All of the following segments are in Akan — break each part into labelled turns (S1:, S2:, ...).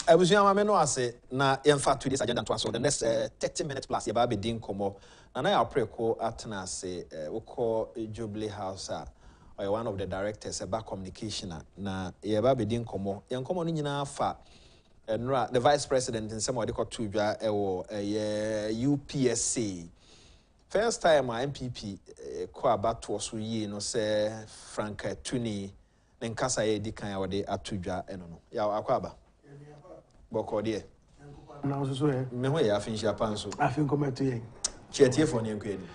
S1: Ebusia mama no ase na yemfa to this agenda to aso the next 30 minutes plus ye ba be din komo na ya Preko atena ase woko Jubilee House or one of the directors about communication na ye ba be din komo yen komo no nyina fa the vice president in some of the to dwa UPSC first time MPP ko abato so yi no say Frank Tuni nkasa ye di kan ya wode atudwa eno no ya akwaba boko de
S2: na so so
S1: me ho ya afin sha panso
S2: afin kometo yen
S1: chetie for ne nkwe ni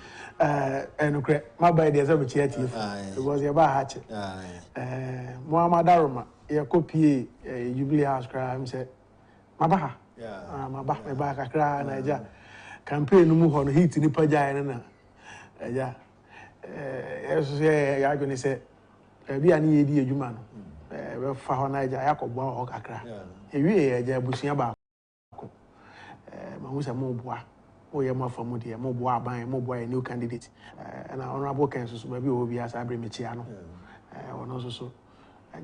S2: enukre mabai de so be chetie because ye ba ha che Muhammad Aroma ye copy Jubilee House crime say mabaha maba me ba kakra na ja campaign mu ho no hit ni pagya ne na ja eso se ya goni se bi ani ye di adwuma no we fa ho na ja yakobo ho kakra ewie ye ja busia ba ko ma hu se mo boa o ye mo fa mo de mo boa ban mo boa new candidate na honorable Kenso so ba bi o bi asa abre mechia no ono so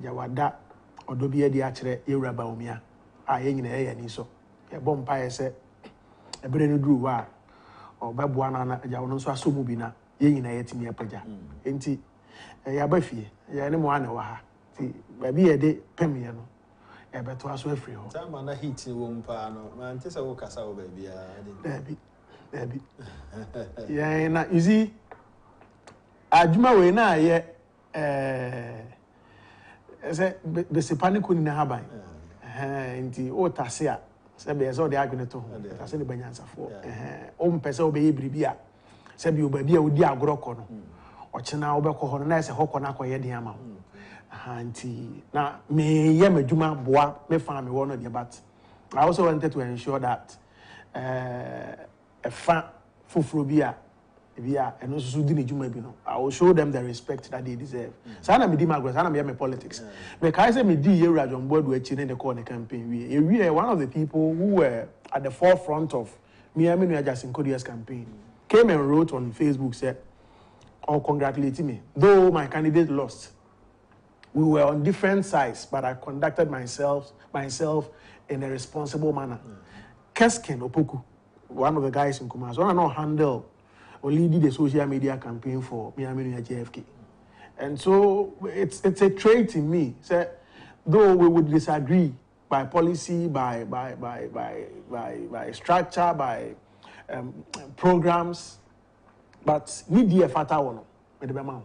S2: ja wada odo bi e di a kire yewura ba omia a ye nyina ye ni so e bom pa ye se ebre no duru wa o ba boa na ja ono so aso mu bi na ye nyina ye timi apaja enti ya ba fie ya ne mo ana wa ha ti ba bi ye de pem ye no e beto aso afri ho
S1: time na hit wo mpa no ma nte se wo kasa wo ba bia
S2: Debi ya na izi adwuma we na ye se be se panico ni na haban enti o tase a se be so de agwene to ho tase ne banyansafo o mpese o be ye bribia se bi o ba bia o di agoroko no o chena o be ko ho na se hokọ na akoye den ama nti na me ye madwuma boa me fa me wo no de but I also wanted to ensure that a fan fufrobia and also do the I will show them the respect that they deserve. So I'm a Margaret, I'm a politics. Because I me di area on board with in the corner campaign. We are one of the people who were at the forefront of Miami Justin Kodia's campaign. Came and wrote on Facebook, said, "Oh, congratulating me. Though my candidate lost, we were on different sides, but I conducted myself in a responsible manner." Kesken Opoku, one of the guys in Kumasi, I don't handle or lead the social media campaign for Miami JFK. And so it's a trait in me. So, though we would disagree by policy, by structure, by programs, but media fata wono with the man.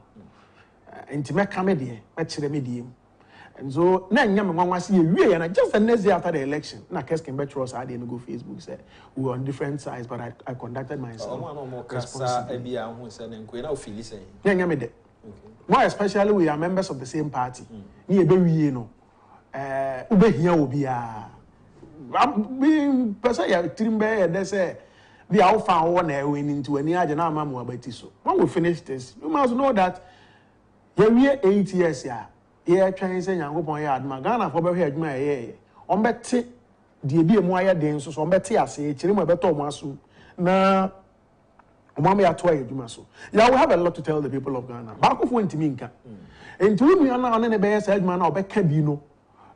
S2: Intimate comedy, match the medium. And so now I'm see and just the next day after the election, na Kesken Betros I didn't go Facebook said we were on different sides, but I conducted myself. More especially we are members of the same party. We know ube here will be being person Trimbe they say we are found one win into any agenda mamu about so. When we finish this, you must know that we are 8 years here. Yeah, trying to say Yankopon yard, Magana for be adwuma ye. On beti de bi emu aye den so on beti ase, chiri mo beto mo aso. Na omama ya to adwuma so. Yeah, we have a lot to tell the people of Ghana. Baako fo ntimi nka. Enti unu ya na one ne be ye sa adwuma na obeka bi no.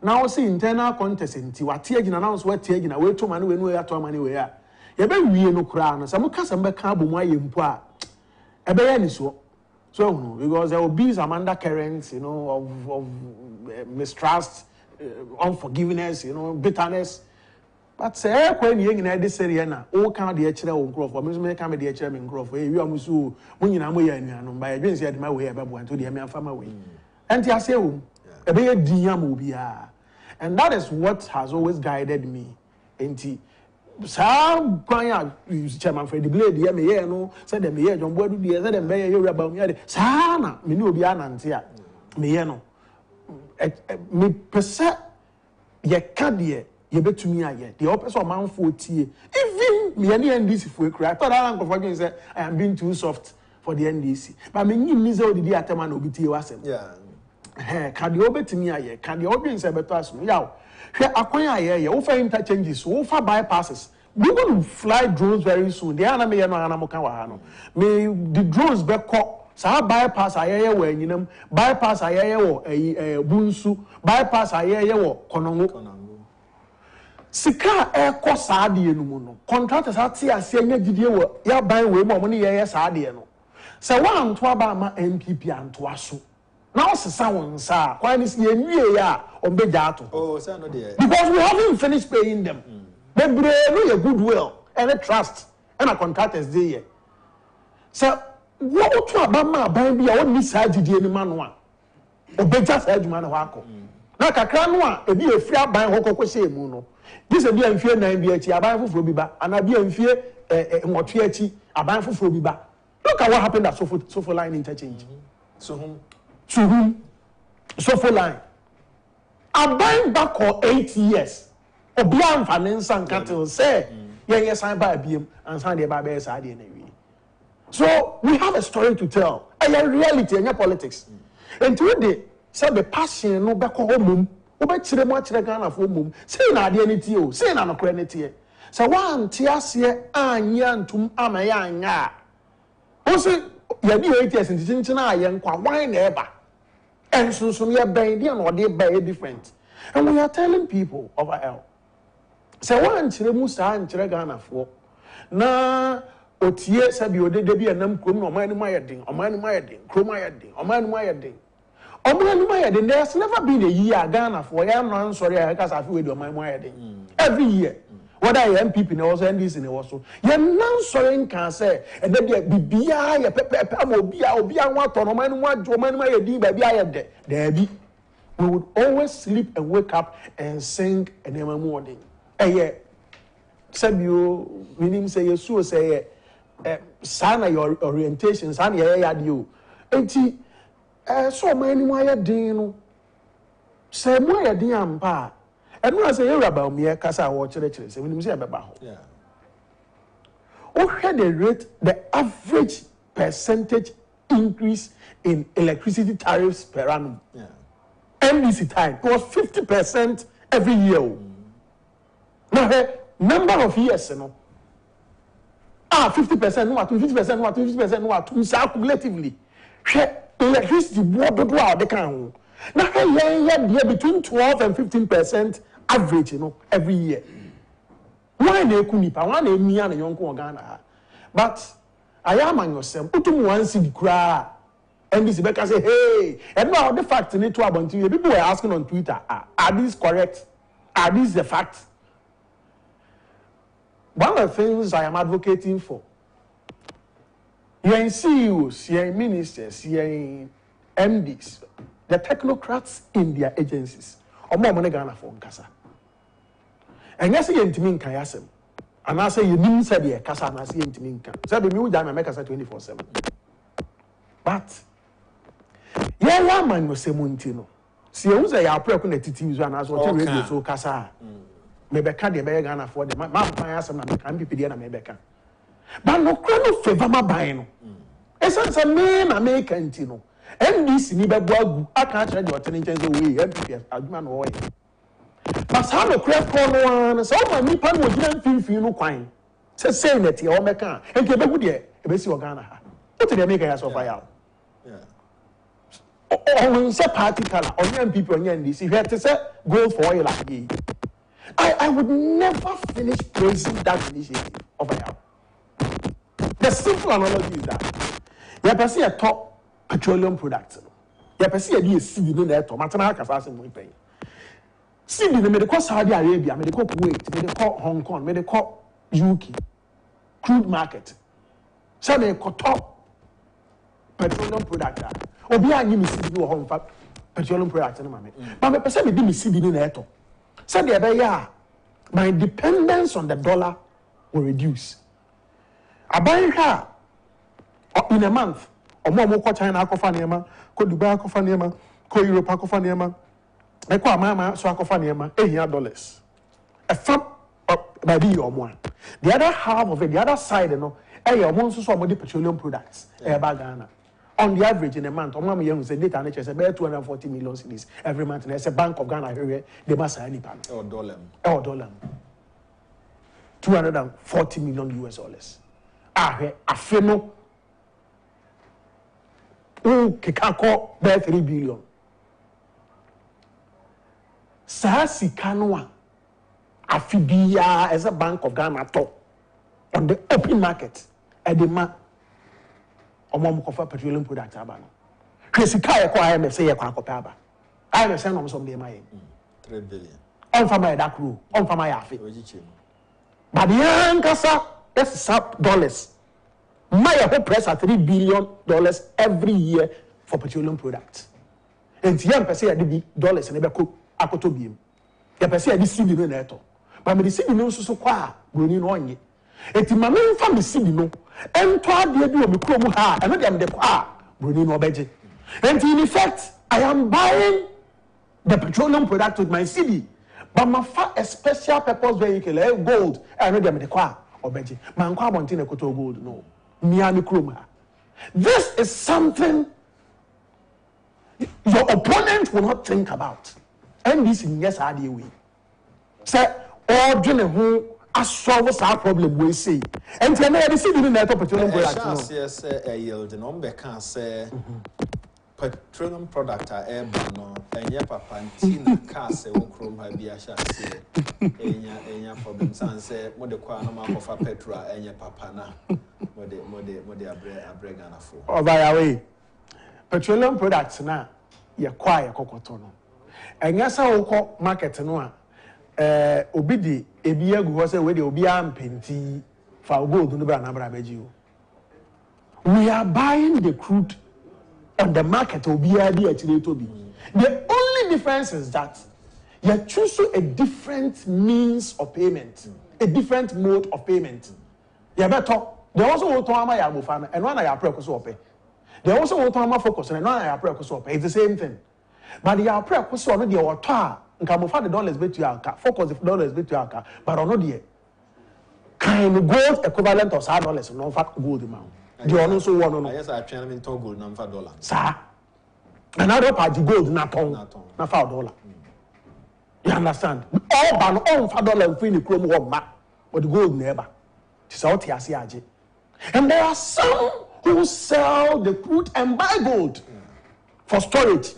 S2: Na o see internal contest nti wate agina na so wate agina we to ma ne we no ya to ma ne we ya. Ye be wie no kura no. Sa mo kasa mbeka abomu aye mpo a. Ebe ya ni so. So, because there will be some undercurrents, you know, of mistrust, unforgiveness, you know, bitterness. But say, when you're in this area now, all kind of the HL on crop, or Miss May come the HL in crop, you are Musu, when you know, by a drink at my way, about to the American family. And I say, a big diam, and that is what has always guided me. And Sam Quanya, Chairman Freddy Blade, the MA, no, said the Mayor John Boyd, the other Mayor, you're about me. Sana, Minubian and Tia, Miano. Me percent ye cadie, ye bet to me yet. The opposite amount 40. Even me any NDC if we cry. I thought Alan Kofakin said I am being too soft for the NDC. But me, you miss all the day at a man obiti wasem. Yeah. Can you obey to me yet? Can you open say better as me? Akwanya here, offer interchanges, offer bypasses. We're going to fly drones very soon. The enemy no anamoka may the drones be caught. So bypass aye when you know bypass aye wo bunsu bypass aye wo konongo. sika eko saade no mu no contractors ate ase anya gidie wo ya ban we mo ne ye saade no se wa anto aba ma MPP anto aso na osesa won sa kwan is ye nwie ya ombeja ato
S1: oh say no dey
S2: because we haven't finished paying them the brave no goodwill and a trust and a contractors dey here so what to aba ma ban bia won ni sa gidie ni ma no a obeja sa adwuma na wako na kakra no a ebi efiri aban hokoko se mu no this a bi amfie nan bi achi aban foforo bi ba ana bi amfie nwoto achi aban foforo bi ba look at what happened at Sofo line interchange
S1: so
S2: whom Sofo line aban back for 8 years obi amfa ne nsan katel say yen san ba biem ansan de ba be sa de na wi so we have a story to tell a reality and politics and today say the passion no be ko mum obekire mo akire Ghana fo mum say na ade ani tie o say na no kora ne tie say wan tie ase anya ntum amaya anya o say ya bi 8 years ntintina aye nkwa wan na eba ensunsun ye ben dia no de ba different and we are telling people over here say wan kire mu sa nkire Ghana fo na otie sabi odede bi enam krom no oman ni mayedin oman ni mayedin krom mayedin oman ni mayedin there's never been a year Ghana for I'm sorry I can't have with my every year. Whether I MPP and also NDC and also you're non sorry can say and then be a baby we would always sleep and wake up and sing and then morning. Yeah, said you meaning say you say sana your orientation, sana you. So many more din no say more din ampa and no say you about me kasa wo chire say we say beba ho
S1: yeah
S2: the average percentage increase in electricity tariffs per annum NDC time it was 50% every year now number of years no 50% no 50% no 50% no cumulatively electricity board do they can now between 12 and 15% average every year why they kunipa why they me and yonko Ghana but I am on yourself put one city cry and this back say hey and now the fact need to about people were asking on Twitter are these correct, are these the facts? One of the things I am advocating for your CEOs, your ministers, your MDs, the technocrats in their agencies. Or more money Ghana for Nkasa. And yes, you intimate Kayasem. And I say you didn't say the Kasa and I say intimate. So the new Jam America 24/7. But yeah, man was Semuntino. See, who's a Preko on the TV and as what radio so Kasa. Maybe can't the Ghana for the my Payasam and can be Pidiana Mebeka. But no crano favor my buying. Essence a name American Tino. NDC ni bebu I can't try your tenants away. MPP Adman away. But how no crap corner so my nipan would not feel no quine. Say that you all make and give a good year. A basic Ghana. What did they make us of fire? Oh, say party color on young people on NDC. You have to say go for oil like ye. I would never finish praising that initiative of a The simple analogy is that you have a top petroleum product. You have a seed in there, tomato, pay. Seed in the medical Saudi Arabia, medical Kuwait, medical Hong Kong, medical UK, crude market. So they top petroleum product. Obi a nyimi seed no home petroleum product no mame. But me person me di me seed in there to. So the be my dependence on the dollar will reduce. Aban ha in a month omo ko China akofa niema ko Dubai akofa niema ko Europe akofa niema e ko amama so akofa niema $100 a fam by the omo the other half of it, the other side no omo so omo the petroleum products ba Ghana on the average in a month omo am say data na say about 240 million cedis every month and it's a Bank of Ghana here they must say any pan dollar $240 million US. Afeno kekako be 3 billion. Sa sika no Afibia as a Bank of Ghana top on the open market at the ma petroleum products abano. Kresika ko IMF say yakwa kopaba. IMF say no some dey my
S1: 3 billion.
S2: On for my that crew, on for my afi. But the ankasa that's $, my whole press at $3 billion every year for petroleum products. And yam per se $, and ebe akoto biem. Ya per se adi seed no na eto. But me the seed no so kwa broni no onye. Enti ma me mfa me seed no ento ade bi o me krom ha, eno dem de kwa broni no obeje. And in effect, I am buying the petroleum product with my CD, but my a special purpose vehicle, gold, I know them the car or beji. Man, kwa bontina koto gold, no. Miami Kruma. This is something your opponent will not think about. And this in yes, I do. Say, all general who solve our problem, we see. And then I see the net of petroleum product.
S1: Yes, a yield, the number can say. Petroleum product no enya papa ntina car se wo krom ha bia sha se enya problem san se mo de kwa no makofa petrol enya papa na mo de abre Ghana fo
S2: by the way petroleum products na ye kwa ye kokoto no enya sa wo ko market no a obi di ebi agu ho se we de obi ampenti fa gold no bra na bra meji o. We are buying the crude on the market will be the only difference is that you choose a different means of payment, a different mode of payment. You better. They also want to ama ya bufana, and one I Preko so pay. They also want to ama focus, and one I Preko so pay. It's the same thing. But the Preko so no the water. Nkamufa the dollars bet you aka. Focus the dollars bet you aka. But on no the kind gold equivalent of $100, no fact gold amount. The one also one no.
S1: Yes, I train in gold na $5.
S2: Sir, another party gold na ton na $5. You understand? All ban all $5 free the chrome one ma, but the gold never. It's out here see aje. And there are some who sell the crude and buy gold for storage.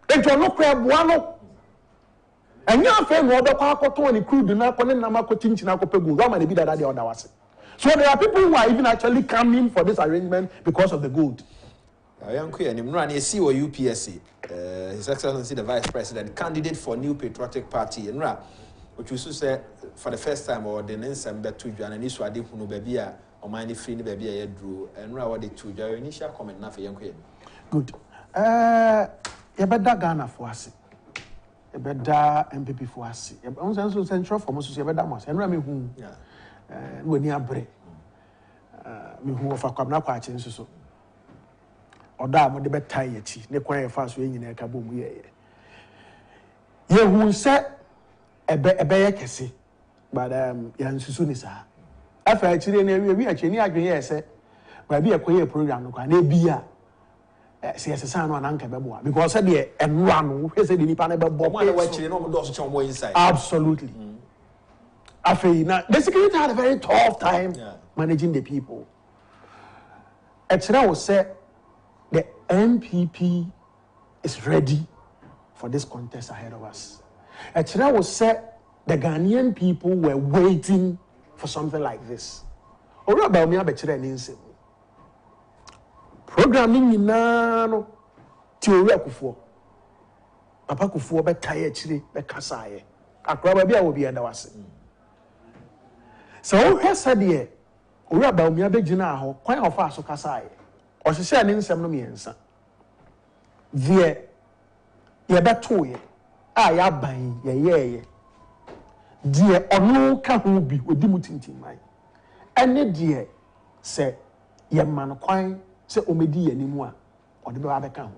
S2: And you no crab one. And you have no other kwa the crude na kwa na ma ko tinchi na ko pe gold. How many be that the other was? So there are people who are even actually coming for this arrangement because of the gold.
S1: See or UPSC, His Excellency the Vice President, candidate for New Patriotic Party, and which we say for the first time or the Nensembe to Jan and Iswa de Punubebia or Mindy Free Baby drew and what the two your initial comment now for young queen.
S2: Good. You better Ghana for us. You better MPP for us. You better central for most of you better and Rami who. When you are brave, me who of a come quite so. Or that would be tired, ne quite fast way in a kaboom ye. Ye who said a bear but Yan Susunisa. After actually, we actually agree, yes, but be a queer program, no be a son on Uncle Baboa because I be and run who said the Panaba Bob inside. Absolutely. Now, the security had a very tough time managing the people. Actually, I would say the MPP is ready for this contest ahead of us. Actually, I would say the Ghanaian people were waiting for something like this. Programming in Nano, theory akufo. Papa Kufuor be tired, chili, be kasaye. Akrababia will be under us. So who said here, we are about me a big general, quite of us, Kasai, or she said in some means. There, ye better ye, I am buying ye, dear, or no can be with Dimutin mine. And dear, say, ye man, quine, say, Omedi anymore, or the Babe count.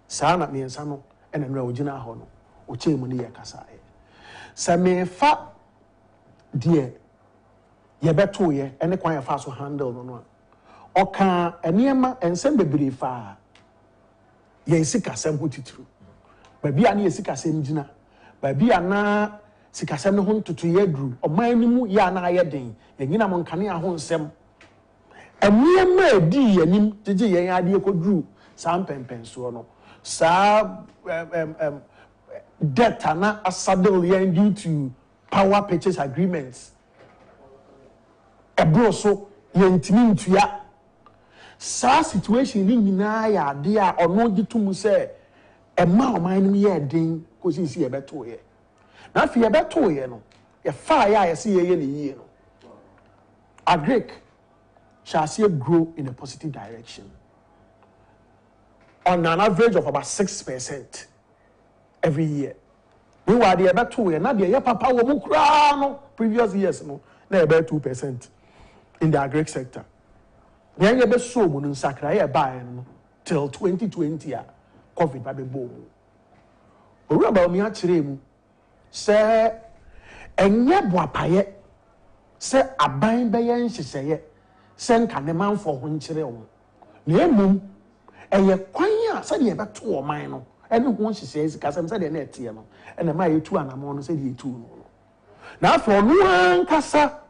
S2: Sana me and Sano, and a Rogina Hono, or Chimoni Kasai. Some fat, dear. Ye beto ye ene kwan fa so handle no oka enema ensem bebre fa ye sikasem ho titru ba bia na ye sikasem gina ba bia na sikasem no ho ntutu ye dru oman ni mu ya na ye den ye nyina mo nkane a ho nsem enema edi yanim gege ye ade ko dru sa mpempenso no sa data na asadel ye due to power purchase agreements. Ebro so yentimi ntua. Sa situation ni nyina ya de a ono gitumu se ema oman no ye den ko sisi ye beto ye. Na fi ye beto ye no, ye fa ya ye se ye ne yie no. Agric shall see it grow in a positive direction. On an average of about 6% every year. We were the about 2 years. Now the papa no previous years no, now about 2% in the agri sector. The young be so mun sakra buy till 2020 COVID ba be boom. Owura ba mi a kire mu se enye boapaye se aban be ye nhihye se nka ne manfo ho nkire wo. Na emum eye kwan a se de be to o man no ene ho nhihye sika se se de na etie no ene ma ye tu anamo no se de etu no. Na afọ no ankasa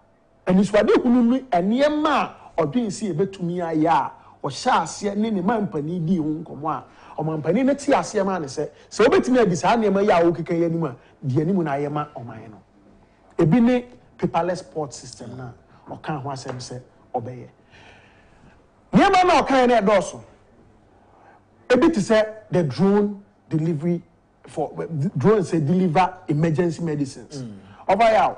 S2: aniswade hunu mi enema odwen si ebetumi aya o hya ase ne ne mampani di ho nkomo a o mampani ne ti ase ma ne se obetumi adi sa ne ma ya o keken ya nimu a di animu na ayema o man no ebi ne paperless port system na o kan ho asem se obeye niema na o kan na edoso ebi ti say the drone delivery for drone say deliver emergency medicines over ya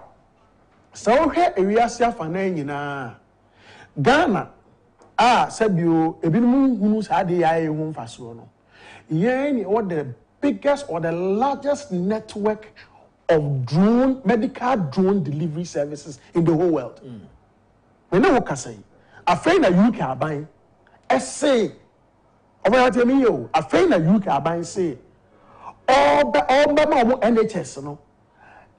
S2: so he ewiase afana nyina Ghana sabio ebinum hunu saade ya hu mfaso no yen what the biggest or the largest network of medical drone delivery services in the whole world. We know what say. Afraid na UK aban say over tell me yo afraid na UK aban say all NHS no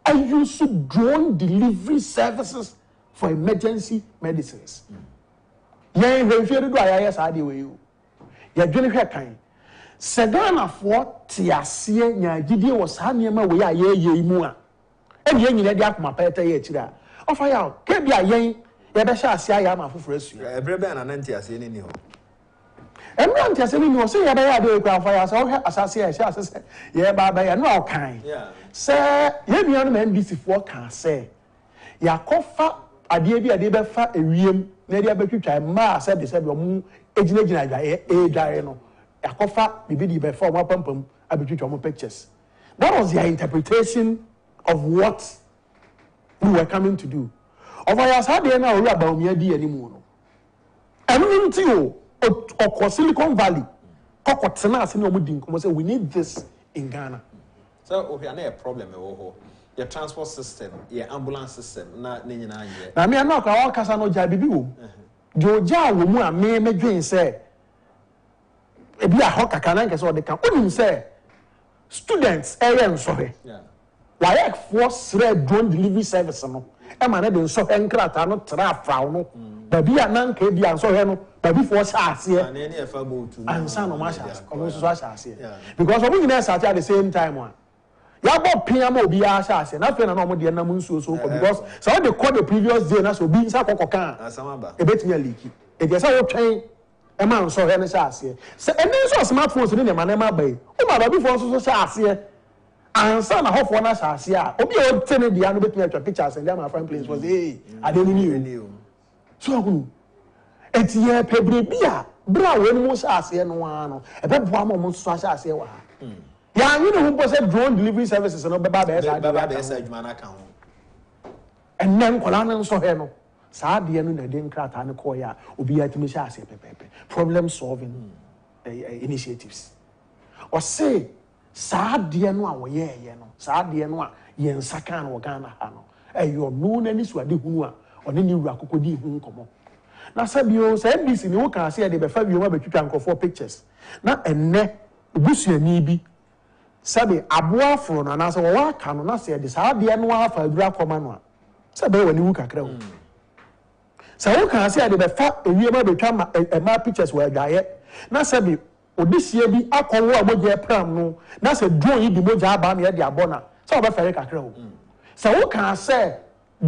S2: I use drone delivery services for emergency medicines. Yen hwehwe do ayaya saade we yo ya dwene hwe kan Segana for tiasie nya gidie wo sa niema we ya ye mu a e de nyina de akoma pete ye tira ofa ya ke bia yen ye be sha asia ya ma foforo asu
S1: ebre be na ntiasie ni ho
S2: emra ntiasie ni ho se ye be ya de kwa ofa ya so he asase ya sha asase ye ba ba ya no akan se ye nua no MBC for kan se ya kofa ade bi ade be fa ewiem na de abetwitwa ma se de se be omu ejina dwaye dwaye no Akofa bibidi be form pampam abitwitwa pictures. That was their interpretation of what we were coming to do. Over years how they now ori about me di anymore no. Enu nti o Silicon Valley kokotena ase na omudi nkomo say we need this in Ghana.
S1: So we na a problem e wo ho. Your transport system, your ambulance system na nyina anye. Na
S2: me na kwa wa kasa no ja bibi wo. Joja wo mu a me medwen say ebi a hoka kana nke so de kan onim say students area nsohe why for thread drone delivery service no e ma na de nsohe nkrata no tra afraw no ba bi anan ka bi ansohe no ba bi for sha ase
S1: na ne e fa go tu
S2: ansa no ma sha ko so sha ase because we nyina start at the same time one ya bo pia ma obi a sha ase na fe na no mo de na nsuo so because so they call the previous day na so bi nsa kokokan
S1: asama
S2: e betimi aliki e dey say wo twen e ma nso he ne sha ase se ene so smartphones ni ne ma na ma bai o ma ba bi fo so sha ase ansa na hofo na sha ase a obi o tene dia no betimi atwa pictures and my friend place was hey adeni ni so ahunu etie pebre bia bra we no sha ase no ano e be boa ma mo so sha ase wa ya anyi ne ho say drone delivery services no be ba esa
S1: adwuma na kan ho
S2: enen kola na nso he no saade no na de nkrata ne koya obi atimi sha ase pepepe problem solving initiatives or say saade no a wo ye no saade no a ye nsaka na wo Ghana ha no eyo no na ni suade hunu a one ni wura kokodi hu nkomo na sabio say MBC ni wo kan ase de be fa bioma betwitwa nkofo pictures na enne obusuani bi sabe aboa fro na na say wo aka no na say de saade no afa adura koma no a sabe wani wu kakra hu so we can say the fa ewiema betwa ma pictures we adwaye na say bi odisia bi akọwo amoje pram no na say drone yi bi moja aba na ye de abona so we be fere kakra o so we can say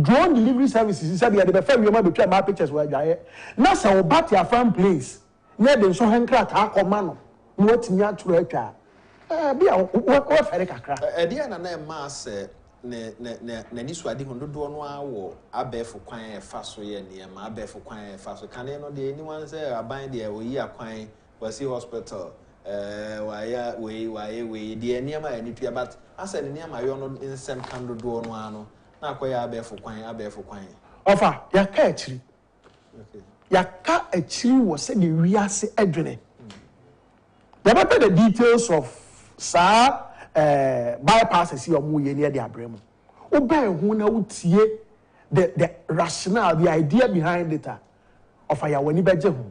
S2: drone delivery services say bi the fa ewiema betwa ma pictures we adwaye na say we bat your farm place na de so henkra ta akoma no no watimi aturo atwa bi a we fere kakra
S1: e dia na na ma say na nisu ade hondo do no awo abefo kwan e fa so ye ne ma abefo kwan e fa so kan no de anyone say aban de oyi akwan wasi hospital waya we de niam a ni tua but asa ne niam ayo no insem kan do no ano na akoya abefo kwan
S2: ofa ya ka achiri
S1: okay
S2: ya ka achiri wo se de wiase adwene ya ba the details of sa bypass si omo ye ne de abremu oba hu na utie the rationale, the idea behind it of aya wani beje hu.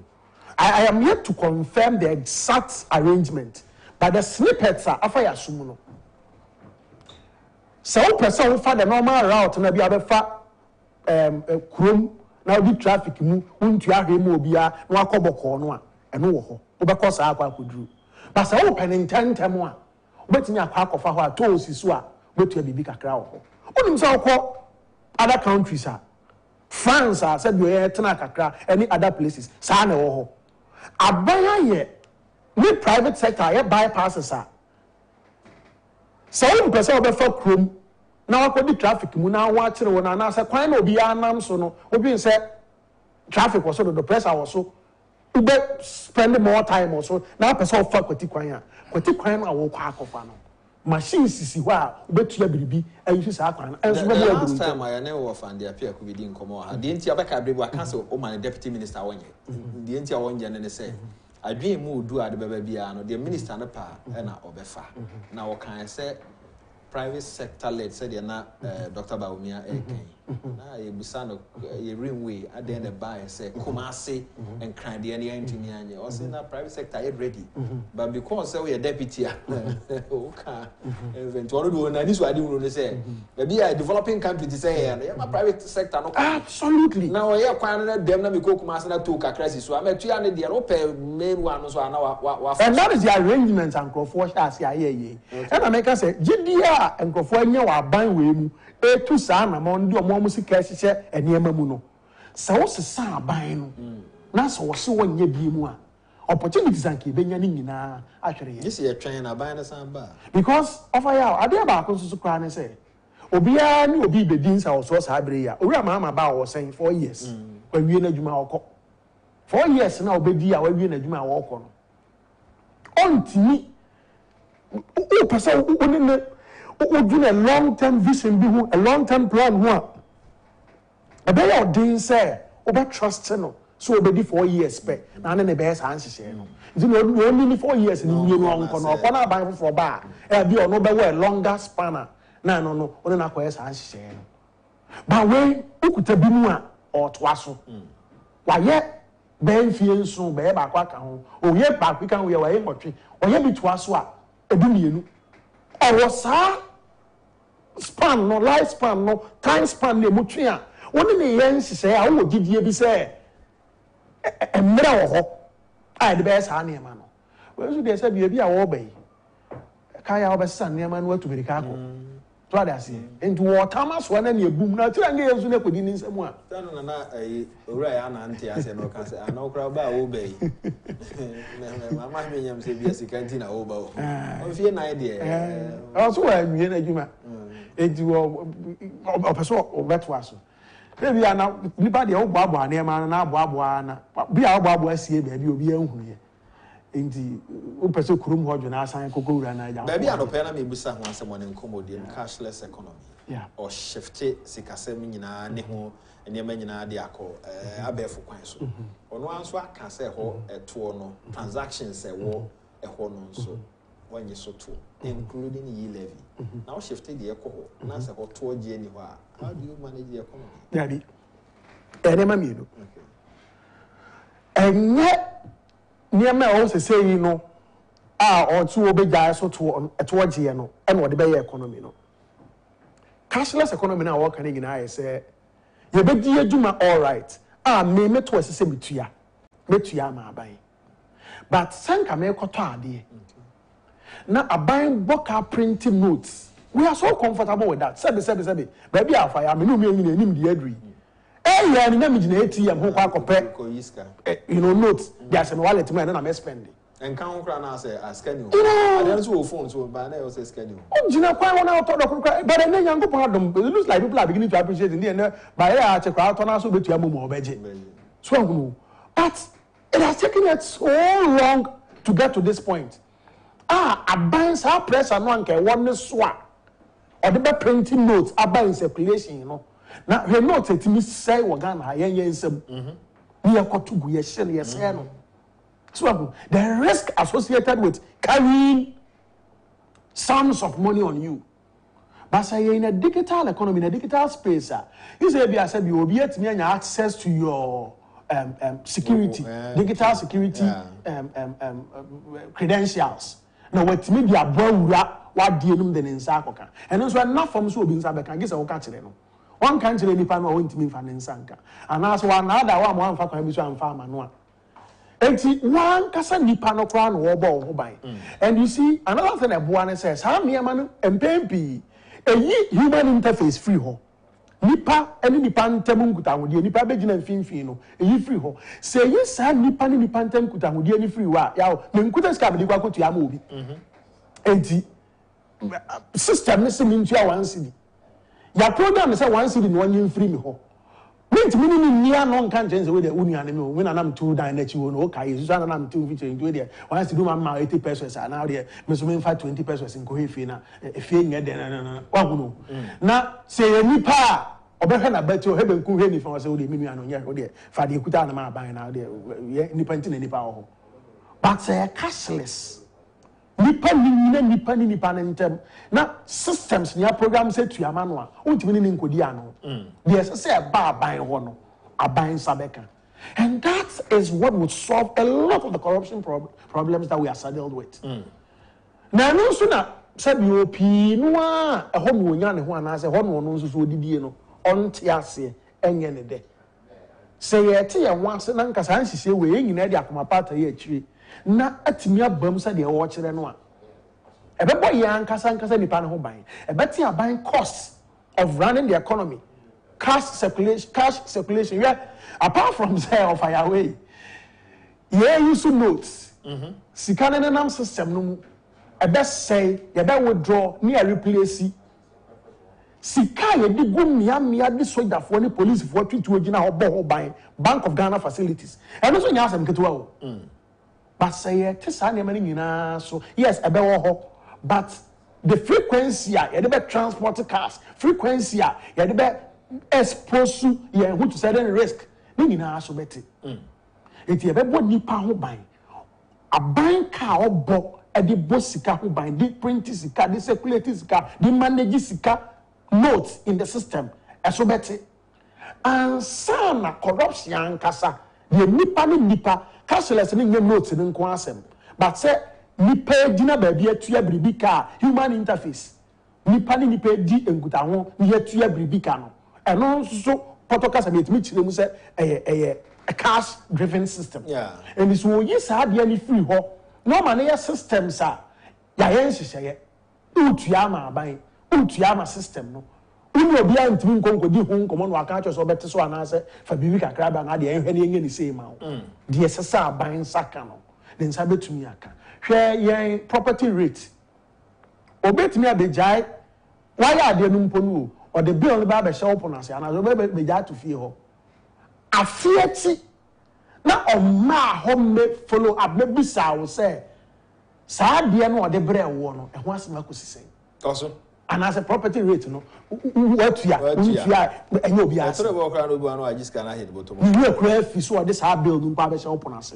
S2: I am yet to confirm the exact arrangement, but the snippets are afaya sumuno. So person fa the normal route na bi abefa krom na obi traffic mu untu ahwemu obia na akoboko no a eno wo ho obekọ sa akwa akoduru. But so open intentem a obetimi akwa akofa ho a to osisu a betua bibi kakra wo ho. Onim say okọ other countries France said you tena kakra any other places sa na wo ho. Abaya ye ni private sector ye bypasses so one person obefa krom na wakodi traffic mu na wa kire wona na say kwan na obi anam so no obi say traffic was so the pressure was so ube spend more time also na person ofa kwati kwan na wo kwa akofa no machine sisi ho a obetua biribi ayi sa akwan enso be mo
S1: last time I never was and the appear could be din komo ha de ntia beka abribu akanse o man deputy minister wonye de ntia wonye ne say adwen mu du ade baba bia no the minister no pa na obefa na wo kan say private sector led said na Dr. Baumia na ye busano ye ringway at the end of buy say Kumasi and crying the any engineer or say na private sector is ready but because say we are deputy okay event one do na this what they say maybe a developing country to say my private sector no
S2: absolutely
S1: now here kwan na dem na me ko Kumasi na to kakra si so ametua ne de no pe main one so na wa
S2: and that is the arrangement and crowd as ye and I make say GDA and crowd nya wa ban we mu etu sa na mo ndi omo musika hihye enema mu no sa wo sesa aban no na so wo se wonye bi mu a opportunities anke benya ni nyina ahwere ye
S1: this ye twen na aban na san ba
S2: because of ya ade ba ko so kwa ne say obia ni obi bedin sa wo so sa abre ya owura mama ba wo sen 4 years kwa wie na adwuma okọ 4 years na obedi a wa wie na adwuma wo okọ no ontimi o pesa o ne we do a long-term vision, a long-term plan. A better thing say, over trust no. So we 4 years back. Now then the best answer you know only 4 years in you know kono kono buy for bar. E be no be a longer spanner. No. Only na kwes answer no. But when ukuta bi mu a or twaso. Wa ye ben fie nso be ba kwa ka ho. O ye ba kwa kan we wa ye ngotwe. O ye bi twaso a edu mienu. O sa span no life span no time span ne mutwea woni ne yen hihye a wo gidie bi se emra wo ho a de be sa ne ma no we so de se bi a wo bai ka ya wo be sa ne ma no atu bi ka ko to ada se enti wo tama so na ne ebum na tira nge yesu ne kodi ni nsemu a
S1: tano na owura ya na ante ase no ka se ana okra ba wo bai mama me nyam se bi asikanti na wo ba wo on fie na ide
S2: so wa nwie na adwuma enti wo opeso obeto aso bebi ana nipa de ogbo ane ma na abo na bi a ogbo asie bebi obi anhunu ye enti opeso kurum ho dwena asan kokowura na ja
S1: bebi anope na mebusa ho asem ne nkomodiem cashless economy or shift sikasem nyina ne ho enema nyina de akọ abefo kwan so ono anso aka se ho eto no transactions wo ho no nso wanye so to including ye levy now shifted the echo na se ho to je ni ho a how do you manage the economy
S2: daddy enema mienu enye niema o se sei no a o tu obegya so to je no e no de be economy no cashless economy na work na nyina say ye be di adwuma all right me to asese metua ma aban but sanka me koto ade na aban boka printing notes we are so comfortable with that sebe baby afa ya me no me nyina enim de adri ya ni na me gina ATM ho kwa kope you know notes there say me wallet me na me spend
S1: And can't cry say schedule. I don't know phone so but I say schedule.
S2: Oh, Gina quite one out of the but then young problem. It looks like people are beginning to appreciate in the end by a check out on us with your mum or budget. So, but it has taken it so long to get to this point. Advance our press and one can one swap. Or the printing notes about in circulation, you know. Now, we notes it me say we're gonna hire some. We are got to go, yes, no. So, the risk associated with carrying sums of money on you. But say in a digital economy, in a digital space, you say, I said, you will be able to have access to your security, digital security credentials. Now, what media what deal them in Sakoka. And also, enough from so being Sabaka, I guess I'll catch them. One country, any time I went to me for Nansanka. And as one other one for Commission Farmer. One Casa Nipano crown or ball by. And you see, another thing that Buana says, how me a man and PMP, a human interface free ho. Nipa any Nipan Temunguta with the Nipa Begin and Finfino, a ye free ho. Say yes, I Nipan Nipan Temukuta with any free wa. Yao, Menkutas Cabin to your movie. And system missing into one city. Your program is a 1 city, 1 year free me ho. Wait, meaning near non conscience with the Union when I'm 2 diners you know, okay, is one I'm 2 featuring to it. Once to do my 80 pesos, and now there, Miss 20 pesos in Kohifina, a thing at the now say a nipa, or better, I bet you have a good heavy for us, the Mimian on your dear, Fadi Kutana buying out there, Nipantin any power. But say a cashless. Nipa now systems near programs say to your manual. Won't mean in Kodiano. Yes, say a bar buying one, a buying Sabeka. And that is what would solve a lot of the corruption problems that we are saddled with. Now, no sooner said you Pinoa, a home when one has a home knows who did you know, on Tiasi, and any day. Say a tea and once and Uncle Sansi say, we ain't in Edia from a part of your tree. Na atimia bam sa de watch re no a ebebo yan kasa nipa no buying a better buying costs of running the economy, cash circulation yeah, apart from say of away yeah use notes sikane nam system no e be say you be withdraw near replace sika ye di gu mia di soldier for ni police for twitwo gina ho buying Bank of Ghana facilities and also nya asem ketewa o. But say, so yes, a better but the frequency, you transport cars, frequency, you expose you to certain risk. So better. If you ever nipa who buying a buying car or book, a the bossika who buying, the printing sika, the circulating sika, the managing sika notes in the system, so better. And some corruption, kasa, the nipa. Cashless in your notes in Quasem. But say, ni pay dinner baby to your bribica, human interface. Ni pay di and Gutawon, near to your bribicano. And also, Potocas and Mitchell say a cash driven system. Yeah. And this will yes, had any free ho. No money systems are. Yayensi say, Utuyama buying, Utuyama system. No. Uno behind me go di home common wakacho so better so answer for bibika crab and the any same amount. The SSR buying sakano. Then sabe to me aka. Share yen property rate. Obet me a bejai. Why are they numponu or the bill barber shop on us and I be jai to feel. A fiati na on ma home follow up maybe sa will say. Sa dia no de bre wono e ho asema ko sisen.
S1: Also
S2: and as a property rate, no, what you are, and you'll be asked. I just cannot hit the bottom. You will create so this hard building, publisher open us.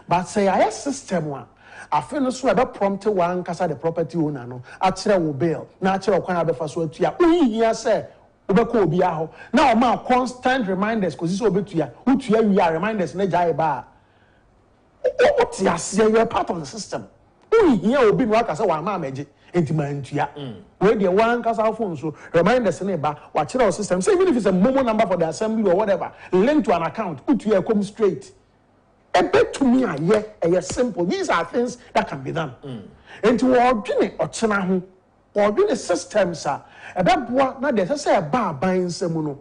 S2: But say, I have system one. I feel so about prompted one casa the property owner, no, actually will bail, natural kind of first word to ya. We say, Ubeko Biaho. Now, my constant reminders, because this will be to ya, who to you are reminders, Nejai bar. What you say, you are part of the system. We here will be work as a one magic. Intimantia. Where the one casa phone so remind us neighbor, watch our system. So even if it's a momo number for the assembly or whatever, link to an account, put you come straight. A bit to me, a simple. These are things that can be done. And to organic or chanahu, organic systems are a bad boy, not there's a bar buying semuno.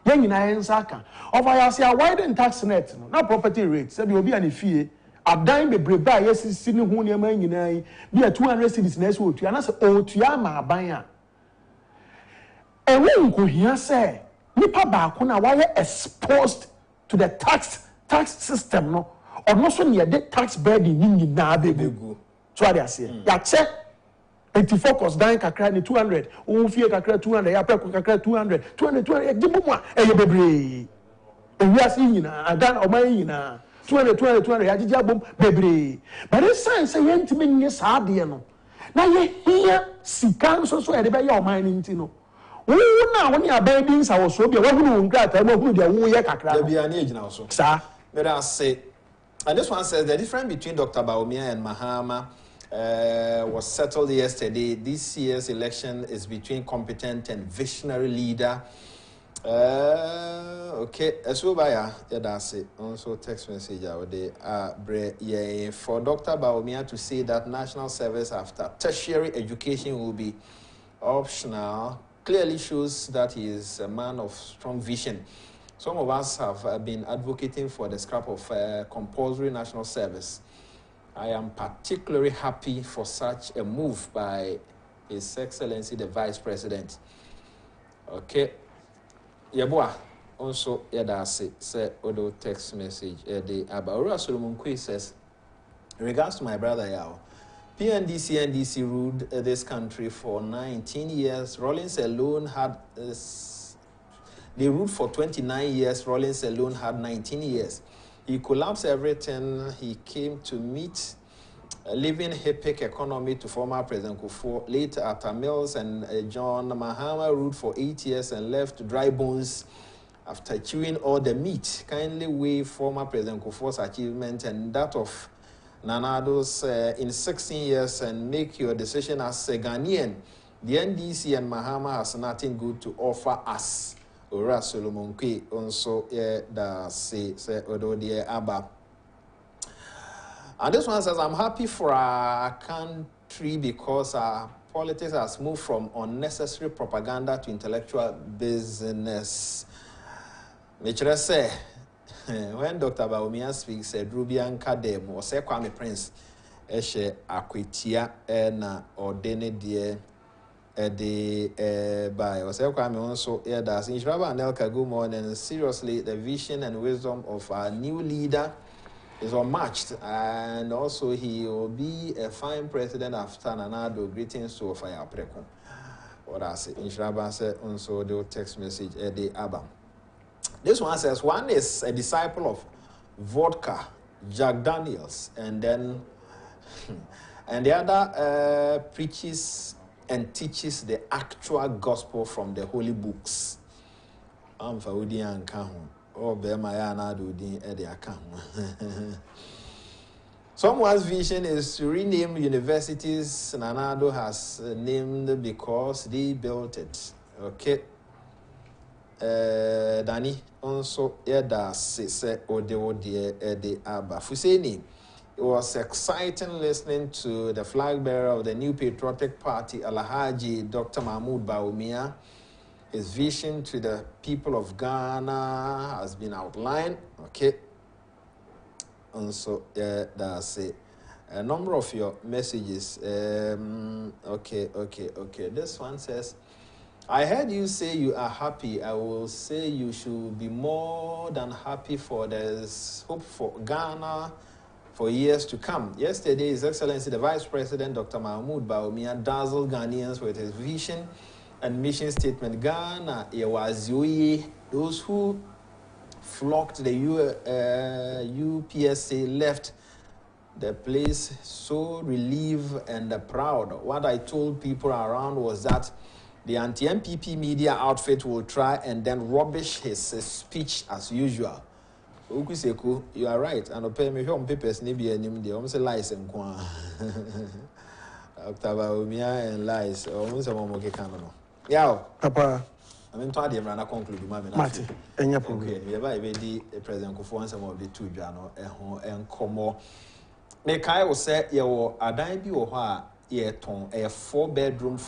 S2: Young in Iron Saka. Of I say a widen tax net, no property rates, there will be any fee. adan bebrebe yes sini hu ne man nyina bi a 200 cities na so otua na se otua ma aban a ewe nkohia se nipa ba ko na why exposed to the tax system no or so near the tax burden nyina begu so ade ase ya che enti focus dan kakra ni 200 o fie kakra 200 ya Preko kakra 200 gibu mu a eye bebre ewiase nyina adan oman nyina 200 ya jiji abom bebre but this sign say yentime nye saade no na ye hia sika so so e de be ya oman ni nti no wo na woni aban bi nsa wo so bia wo hunu nkrata mo hunu de wo ye kakra
S1: no bia na ejina so
S2: sa
S1: me da say and this one says the difference between Dr. Bawumia and Mahama was settled yesterday. This year's election is between competent and visionary leader. Okay, so baya that's it. Also text message out there. For Dr. Bawumia to say that national service after tertiary education will be optional clearly shows that he is a man of strong vision. Some of us have been advocating for the scrap of compulsory national service. I am particularly happy for such a move by His Excellency the Vice President. Okay. Yeboah, also, say Odo text message. Abaura Solomon Kwe says, in regards to my brother Yao, NDC ruled this country for 19 years. Rawlings alone had, they ruled for 29 years. Rawlings alone had 19 years. He collapsed everything. He came to meet a living epic economy to former President Akufo. Later, after Mills and John Mahama ruled for 8 years and left dry bones after chewing all the meat. Kindly weigh former President Akufo's achievement and that of Nana Addo's in 16 years and make your decision as a Ghanaian. The NDC and Mahama has nothing good to offer us. Ora Solomon Kwe also da say odo de aba. And this one says, I'm happy for our country because our politics has moved from unnecessary propaganda to intellectual business. Mechre say when Dr. Bawumia speaks, said Rubian Kadem or say Kwame Prince eshe akwetia na ordene die by or say Kwame also does in Shraba and Elka good morning. Seriously, the vision and wisdom of our new leader is unmatched, and also he will be a fine president after Nana Addo. Greetings to Fire Preko. What I say in Shraba said also the text message Abba. This one says one is a disciple of vodka, Jack Daniels, and then and the other preaches and teaches the actual gospel from the holy books. Someone's vision is to rename universities Nana Addo has named because they built it. Okay. Danny also say ode aba Fuseni. It was exciting listening to the flag bearer of the new patriotic party, Alhaji Dr. Mahmoud Bawumia. His vision to the people of Ghana has been outlined. Okay. Also, that's it. A number of your messages. Okay. This one says, I heard you say you are happy. I will say you should be more than happy for there's hope for Ghana for years to come. Yesterday, His Excellency the Vice President, Dr. Mahmoud Bawumia, dazzled Ghanaians with his vision and mission statement. Ghana, those who flocked the UPSA left the place so relieved and proud. What I told people around was that the anti-MPP media outfit will try and then rubbish his speech as usual. You are right. And pay me home papers, maybe the almost lies and Dr. Bawumia and lies. Almost a moment. Yeah, Papa. I mean, to the run conclude, Mati. And your program. We have already a president who wants some of the two journal and Como. Make I will say, you are a dime or a 4-bedroom,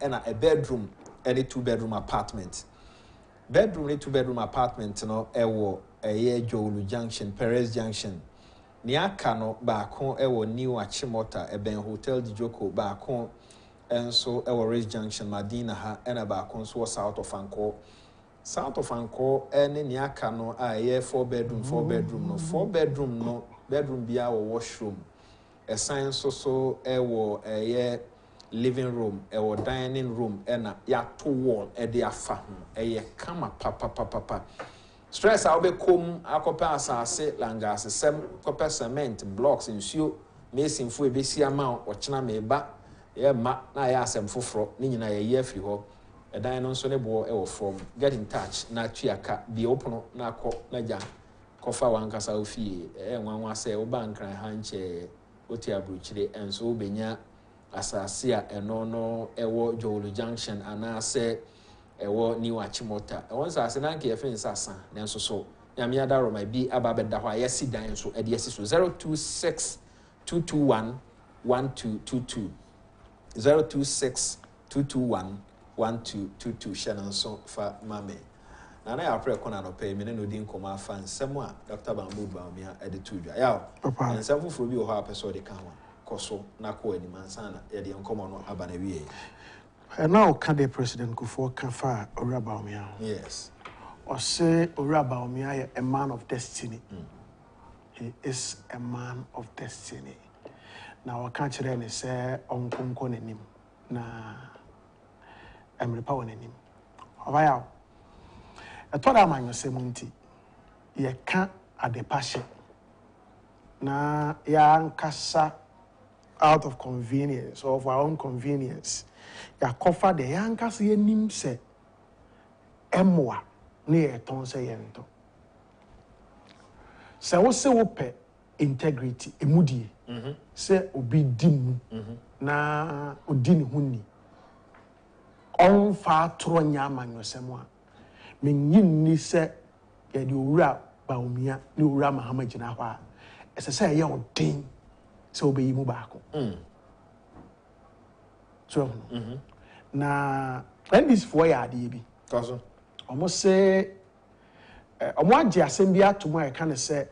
S1: and a bedroom, and a 2-bedroom apartment. Bedroom, 2-bedroom apartment, a year Jolu Junction, Perez Junction. ni aka no baako ewo New Achimota eben Hotel Di Joko baako enso ewo Race Junction Madina ha ena baako nso South of Anko ene ni aka no a 4 bedroom no 4 bedroom no bedroom bia wo washroom esan so ewo living room ewo dining room ena ya to wall e de afa ho kama papa stress a obekom akopa asase langase sem kopa cement blocks nsuo mason fu ebesi ama o chena meba ma na ya asem foforo ni nyina ye afiri ho edan no nso ne bo ewo from get in touch na tuaka bi opono na akọ na ja kofa wankasa ofie nwanwa se wo bankran ha nche oti abruchire enso obenya asase a eno no ewo Jowolo Junction anase ewo New Achimota won sa ase nanke yefe nsasa nenso so nyame adaro ma bi ababeda ho ayesi dan so ede yesi so 026 221 1222 026 221 1222 Shannon so fa mame na ya Preko na no pay me no din koma fa nsem a Dr. Bamboo Baumia ede tudwa ya nsem fufuro bi o ha person de kan ho koso na ko ani mansana ye de nkomo no aba na wie
S2: now can the president go for Kafa Owura Baumia?
S1: Yes.
S2: Or say Owura Baumia a man of destiny. He is a man of destiny. Now I can't really say on Kunkonim na Emre Power him. Ovaya. I thought I'm on semunti. Ye can't at the passion. Na ya kasa out of convenience or of our own convenience. Ya kofa de ya nkasa ye nim se emwa ne ye ton se ye nto. Se wo se wo pe integrity emudie. Se obi dimu na odi ne ho ni. On fa toro nya amanyosem a menyin ni se ye de Owura Baumia ne Owura Mahama gina ho a ese se ye odin se obeyi mu baako. So na and this for ya de bi
S1: Cause
S2: almost say omo age asem bi atomo e kan say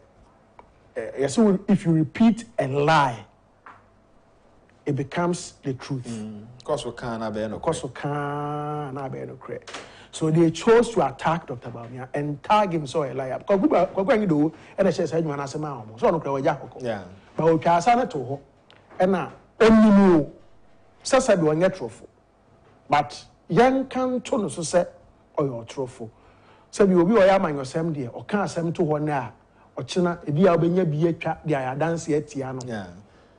S2: yes, if you repeat a lie it becomes the truth.
S1: Cause we can na be no correct. So they chose to attack Dr. Baumia and tag him so a liar because we do and I say you want to say so no kra waja. Yeah. But we can say na to ho and na onimu sasa bi wanya trofo. But young can to no so say oyo trofo. So bi obi oya amanyosem de o kan asem to ho na o china e bia obenya bi atwa de ayadanse atia no. Yeah.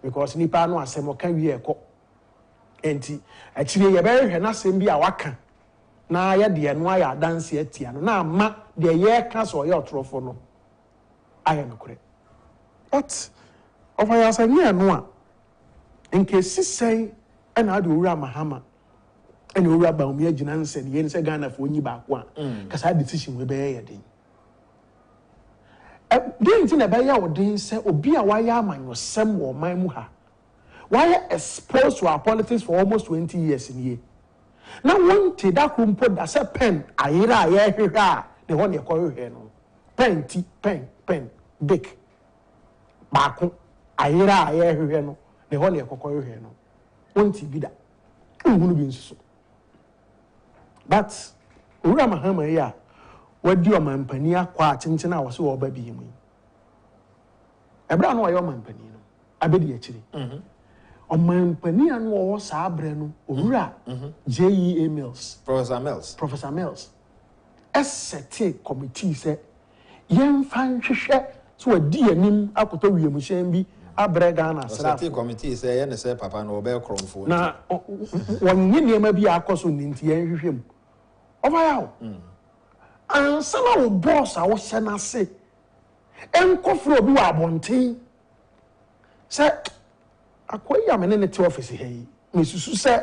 S1: Because nipa no asem o kan wi ekọ. Enti achire ye be hwe na asem bi a waka na ya de no ayadanse atia no na ama de ye ka so ye otrofo no aye no kure. But of ya asem ye no a nke sisai ena ade Owura Mahama ena Owura Baumia gina nse ne ye nse Ghana fo nyi ba ko a kasa decision we be ye den din na be ya odin se obi a wa ya amanyosem wo man mu ha why exposed to our politics for almost 20 years in here now one te da krumpo da se pen ayira aye hwehwe a ne ho ne kohwe no pen big baako ayira aye hwehwe no ne ho ne kokohwe no onti bi da nhunu bi nsuso but Owura Mahama ya wadi o mampani akwa akyinkyina a wose wo ba bi mu ebra no wayo mampani no abedi akiri o mampani anu wo sa abre no Owura JEA Mills Professor Mills SCT committee se yemfa nhwehwe so wadi anim akoto wiemhyen bi abre Ghana sra SCT committee se ye ne se papa no obe kromfo
S2: na wonye niam bi akoso ninti yenhwehwem ovaya ansana wo boss a wo hye na se enkofro obi wa abonten se akoyi amene ne te office he mesusu se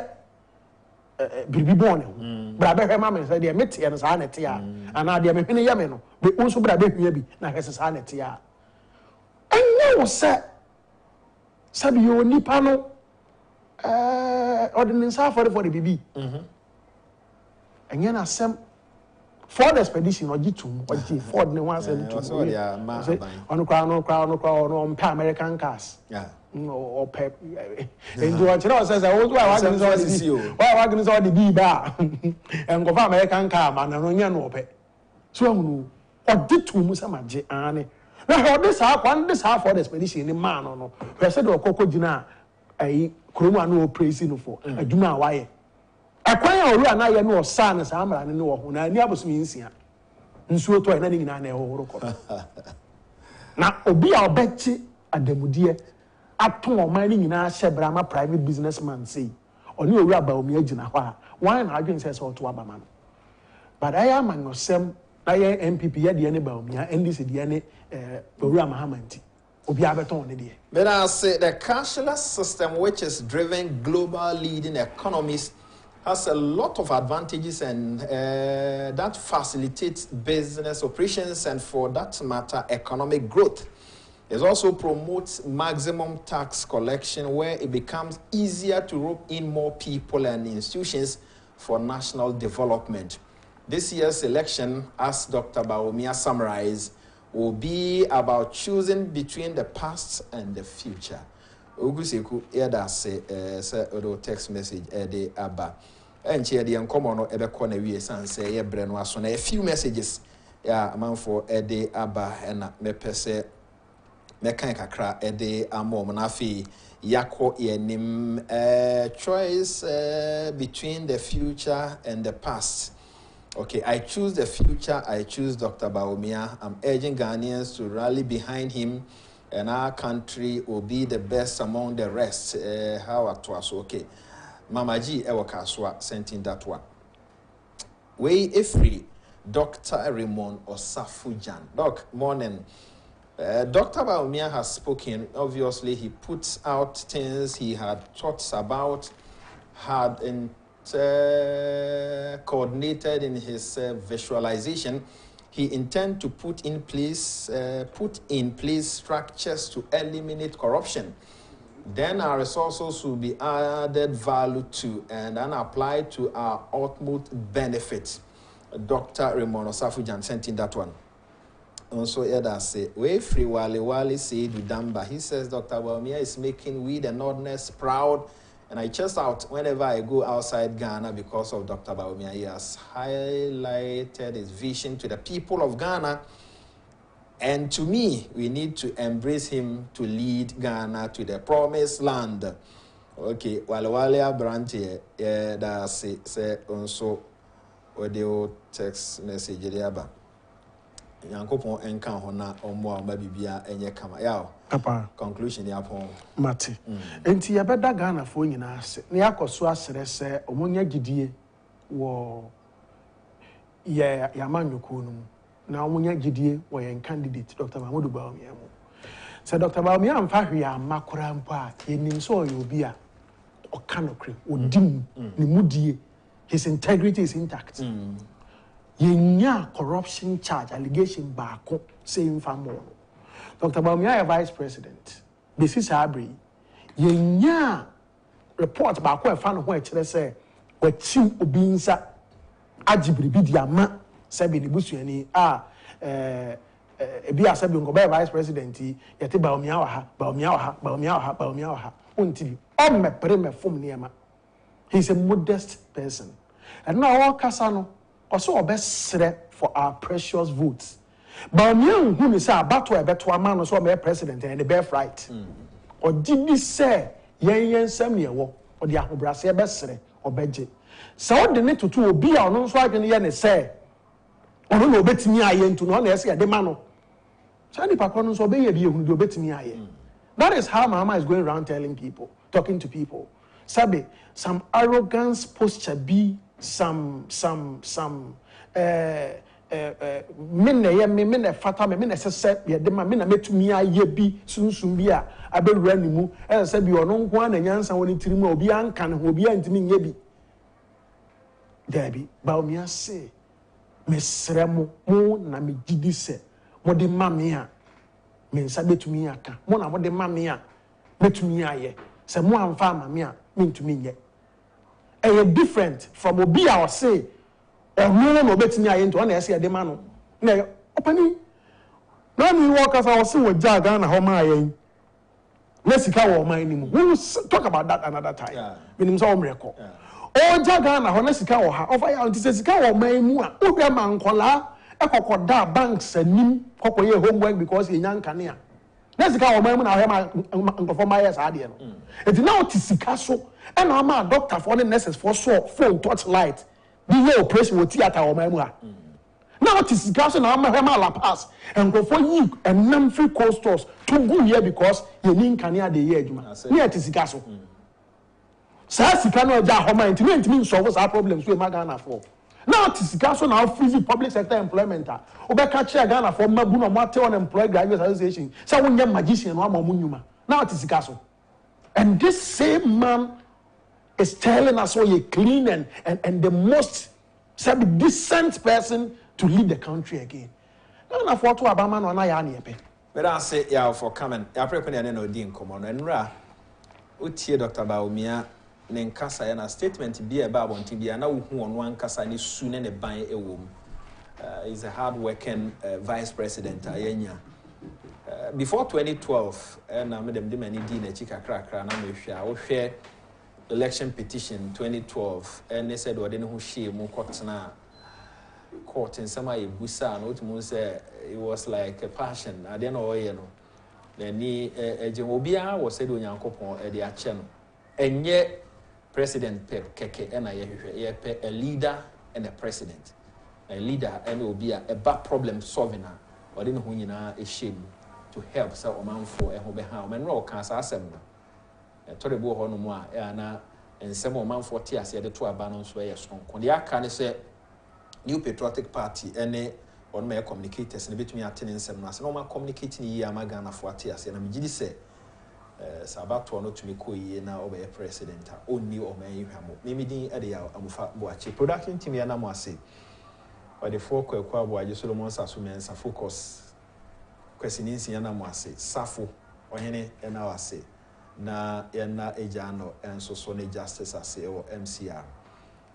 S2: biribi bon ne ho bra be hwe ma me se de mete ye no sa na te a ana de me hwene ye me no be unso bra be hwia bi na hwese sa na te a enye wo se sabi yo nipa no ordinance for the bibi enye na sem Ford expedition or G2 or G Ford no one said to on crown American cars.
S1: Yeah.
S2: Or pep. And what you know says I was why I can all the B bar and go for American car man and no pet. So or did two Musamaji Annie. Now this half Ford expedition in man or no. I said or Coco Gina a Kroma no praising for a Juma why. Akwanya ori na ye no sa na sa amara ne wo ho na ani abosom nsia nsuo to na nyina na e ho rokọ na obi a obechi adamude aton oman ni nyina hyebra ma private businessman say oni ori aba omi agina ho a wan na adwen say so to aba ma no but I am an osem na ye MPP ye de ne ba omi a NDC de ne ori amahamanti obi abeton ne de.
S1: But I say the cashless system, which is driven global leading economies, has a lot of advantages, and that facilitates business operations and, for that matter, economic growth. It also promotes maximum tax collection, where it becomes easier to rope in more people and institutions for national development. This year's election, as Dr. Bawumia summarized, will be about choosing between the past and the future. Oguseku eda say odo text message ede aba enche ede enkomo no ebe ko na wie san say ye bre no aso na a few messages ya amanfo ede aba na mepese mekan kakra ede amom na afi yako yenim choice between the future and the past. Okay, I choose the future. I choose Dr. Bawumia. I'm urging Ghanaians to rally behind him, and our country will be the best among the rest. How it was okay. Mama G Ewakaswa sent in that one. We free Dr. Raymond Osafujan. Doc, morning. Dr. Bawumia has spoken. Obviously, he puts out things he had thoughts about, had coordinated in his visualization. He intends to put in place structures to eliminate corruption. Then our resources will be added value to and then applied to our utmost benefit. Dr. Raymond Osafujan sent in that one. Also, Eda say, we free Wale say Dudamba. He says Dr. Bawumia is making we the Northerners proud. And I chest out whenever I go outside Ghana because of Dr. Bawumia. He has highlighted his vision to the people of Ghana. And to me, we need to embrace him to lead Ghana to the promised land. Okay, Wale Branche, that's say also audio text message. Yankopon enka hona omo mabibia enye kama yawo papa conclusion ya pon mate enti yabeda Ghana fo nyina ase na yakoso asere se omonya gidie wo ye yamanyoko no na omonya gidie wo ye candidate Dr. Mahmoud Bawumia mo se Dr. Bawumia amfa hwe amakora mpa yenim so obi a okanokre odim ne mudie, his integrity is intact. Yenya corruption charge allegation baako saying famo. Dr. Bawumia vice president. This is Abri. Yenya report baako e fa no ho e kire say wachi obi nsa agibri bi diama sabi ni busuani ebi asabi ngoba vice president yete Bawumia wa ha until o mepere me fom niema. He's a modest person. And now all kasa no also best for our precious votes. Bawumia who is about to beto amano so me president and the birth right. Or did this say yen sem ne wo or the ahobrase best or beje. So the need to obi a no so adwene ye ne say ono no betimi aye ntu no na say de ma no. So the papa no so be ye bi ehunu de obetimi aye. That is how Mama is going around telling people, talking to people. Sabe, some arrogance posture be some mene fata me sese ye de ma me na metumi aye bi sunsun bi a abewura ni mu e se bi ono nko an nyansa woni tirimu obi anka ne obi antimi nye bi Debbie Bawumia say mesre mo na me gidi se mo de mame a me nsa betumi aka mo na mo de mame a betumi aye se mo amfa mame a me ntumi nye different from obi a say
S2: ɔno no obetumi ayɛ nti ɔna ɛsɛ ɛde ma no na ɔpani na mi wɔ kasa ɔsi wɔ gya Ghana hɔ maa yɛn na sika wɔ ɔman ni mu we will talk about that another time minim sɛ ɔmrɛ kɔ ɔgya Ghana hɔ na sika wɔ ha ɔfa yɛ nti sɛ sika wɔ ɔman mu a ɔhwɛ ma nkɔlaa ɛkɔkɔ da banks anim kɔkɔ yɛ homework because yɛnya nkanea na sika wɔ ɔman mu na ɔhwɛ ma nkɔfɔ ma yɛ saa adeɛ no eti na ɔte sika so ɛna ɔma doctor fɔ ne nurses fɔ so phone torch light bi yɛ operation wɔ theatre wɔ ɔman mu a na ɔte sika so na ɔma hwɛ ma la pass nkɔfɔ yi ɛnam free cold stores to go here because yɛni nkanea de yɛ adwuma ne ɛte sika so saa sika no ɔgya hɔ ma ntumi nsɔfo saa problems so ɛma Ghana fɔ na ɔte sika so na ɔfreeze public sector employment a wobɛka kyerɛ Ghana fɔ mmabu na ɔmo ate unemployed graduates association sɛ wonyɛ magician no ama ɔmo nnwuma na ɔte sika so and this same man is telling us you're clean and the most decent person to lead the country again. Ghana for to Obama no na ya na yepe.
S1: But I say yeah for coming. I pray pray no di nkomo no enra. Utie Dr. Baumia ne nkasa ya na statement bi e ba abonti bi na wo hu ono ankasa ne su ne ban ewo mu. He's a hard-working vice president ayenya. Before 2012, na me dem de mani di na chi kakra na me hwe a wo hwe election petition 2012 and they said they no share mu kotena court in some way busa no to say it was like a passion I don't know you know then ni ejemobia was said onyankopon e de ache no enye president pep keke na ye pe a leader and a president a leader and obi a bad problem solving na or dey no ho nyina e shame to help so omanfo e ho be ha o men ro kan sa asem no tore bo ho no mu a na ensem o manfo te ase de to aba no so e sonko de aka ne se New Patriotic Party ene on me communicators ne betumi atene ensem no ase no ma communicate ni yi amagana fo ate ase na megidi se sabato no tumi ko yi na obe president a onni o man hwamo memidin e de ya amufa boache production team ya na mo ase o de fo kwa boaje Solomon Sasu mensa focus kwesini nsia na mo ase safo ohene e na wase na yena ejano enso so ne justice ase o MCR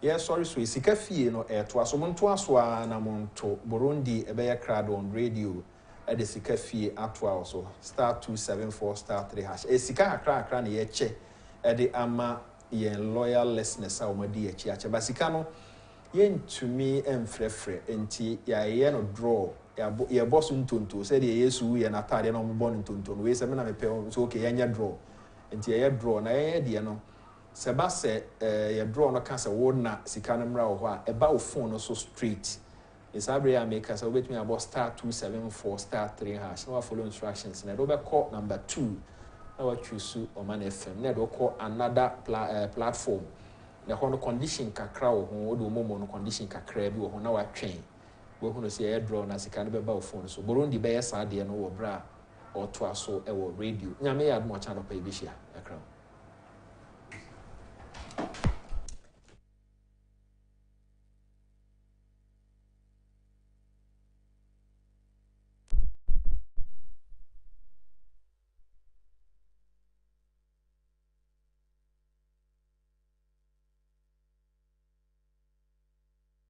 S1: yes sorry so isika fie no to aso monto aso na monto Burundi ebe ya crowd on radio e de sika fie atwa also *274 *3# esika akra na ye che e de ama ye loyal listeners a omadi ye chi ache basika no ye ntumi emfrefre enti ya ye no draw ya boss ntonto said ye yesu ye na tade na ombo ntonto no we se me na mepe so okay ye nya draw enti ye draw na ye de no se ba se ye draw no ka se wo na sika no mra wo ho a e ba wo phone no so straight is abre ya make us obet me about *274 *3# no follow instructions na do be call number 2 na wa choose Oman FM na do call another platform na ho no condition kakra wo ho do momo no condition kakra bi wo ho na wa twen wo hu no se ye draw na sika no be ba wo phone so Burundi be ye sa de no wo bra or to aso e wo radio nyame ya admo channel pa ibishia akra